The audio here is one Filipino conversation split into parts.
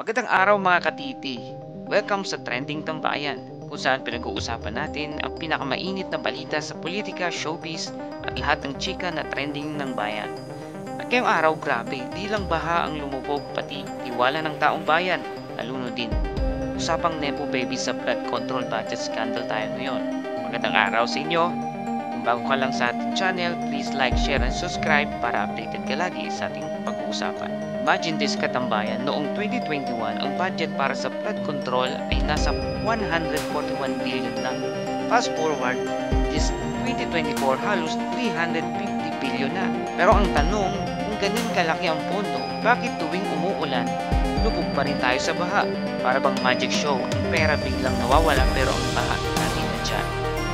Magandang araw mga katiti! Welcome sa Trending Tambayan, kung saan pinag-uusapan natin ang pinakamainit na balita sa politika, showbiz at lahat ng chika na trending ng bayan. At ngayong araw, grabe, di lang baha ang lumubog, pati tiwala ng taong bayan, nalunod din. Usapang Nepo Baby sa flood control budget scandal tayo ngayon. Magandang araw sa inyo! Kung bago ka lang sa ating channel, please like, share, and subscribe para updated ka lagi sa ating pag-uusapan. Imagine this katambayan, noong 2021, ang budget para sa flood control ay nasa 141 billion lang. Fast forward, this 2024 halos 350 billion na. Pero ang tanong, kung ganyan kalaki ang pondo, bakit tuwing umuulan, lubog pa rin tayo sa baha? Para bang magic show, ang pera biglang nawawala pero ang baha natin na dyan.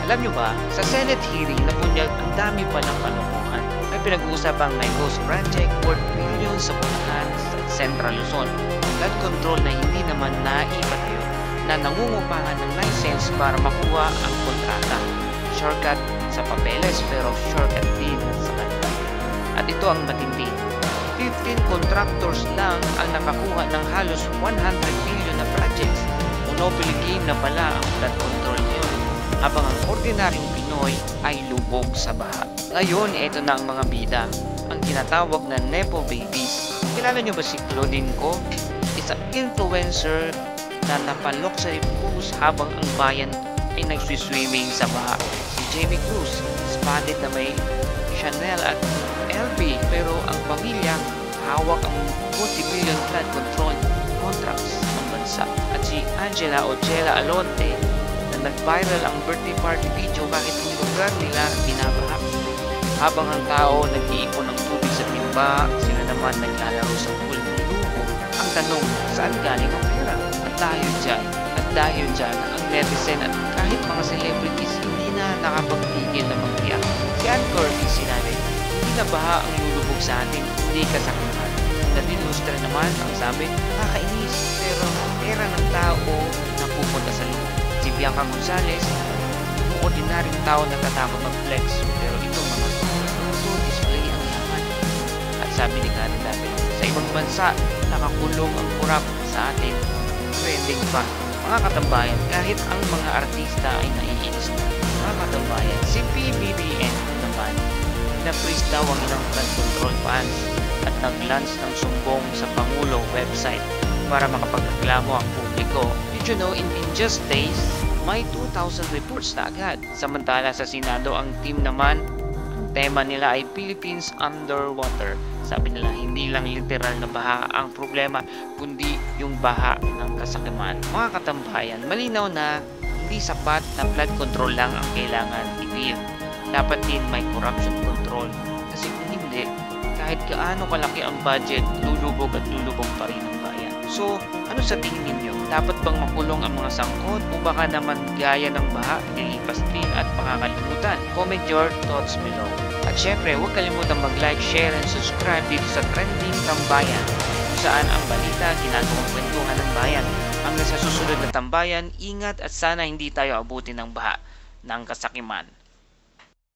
Alam nyo ba, sa Senate hearing na punyag ang dami pa ng kalokohan. May pinag-uusapang may ghost project worth billions sa Bulacan sa Central Luzon. Flood control na hindi naman naipatayo, na nangungupahan ng license para makuha ang kontrata. Shortcut sa papeles pero shortcut din sa kanila. At ito ang matindi. 15 contractors lang ang nakakuha ng halos 100 billion na projects. Monopoly game na pala ang flood control ngayon, habang ang ordinaryong Pinoy ay lubog sa baha. Ngayon, ito na ang mga bida, ang tinatawag na Nepo Babies. Kilala nyo ba si Claudine Ko? Isang influencer na napalok sa post habang ang bayan ay nagsiswimming sa baha. Si Jamie Cruz, spotted na may Chanel at LV, pero ang pamilya hawak ang multi-billion flood control contracts ng bansa. At si Angela Ojela Alonte na nag-viral ang birthday party video kahit ang lugar nila binabaha. Habang ang tao nag-iipon ng tubig sa timba, sila naman naglalaro sa pool ng luho. Ang tanong, saan galing ang pera? At dahil dyan, ang netizen at kahit mga celebrities hindi na nakapagpigil na mag-react. Si Ann Curtis sinabi, hindi na baha ang lulubog sa atin, hindi kasakitan. Nadine Lustre naman ang sabi, nakakainis, pero pera ng tao na pupunta sa luho. Si Bianca Gonzalez, ordinaryong tao natatakot mag-flex, pero itong mga display ang yaman. At sabi ni Karen David, sa ibang bansa, nakakulong ang kurap, sa atin, trending pa. Mga katambayan, kahit ang mga artista ay naiinis na. Mga katambayan, si PBBM naman, na-freeze daw ang ilang flood control fans at nag-launch ng sumbong sa Pangulo website para makapagreklamo ang publiko. Did you know, in just days, may 2,000 reports na agad. Samantala sa Senado, ang team naman, ang tema nila ay Philippines Underwater. Sabi nila, hindi lang literal na baha ang problema, kundi yung baha ng kasakiman. Mga katambayan, malinaw na hindi sapat na flood control lang ang kailangan i-build. Dapat din may corruption control. Kasi kung hindi, kahit gaano kalaki ang budget, lulubog at lulubog pa rin ang bayan. So, ano sa tingin ninyo? Dapat bang makulong ang mga sangkot o baka naman gaya ng baha, nilipas din at makakalimutan? Comment your thoughts below. At syempre, huwag kalimutang mag-like, share, and subscribe dito sa Trending Tambayan, kung saan ang balita, ginagawang kwentuhan ng bayan. Hanggang sa susunod na tambayan, ingat at sana hindi tayo abutin ng baha ng kasakiman.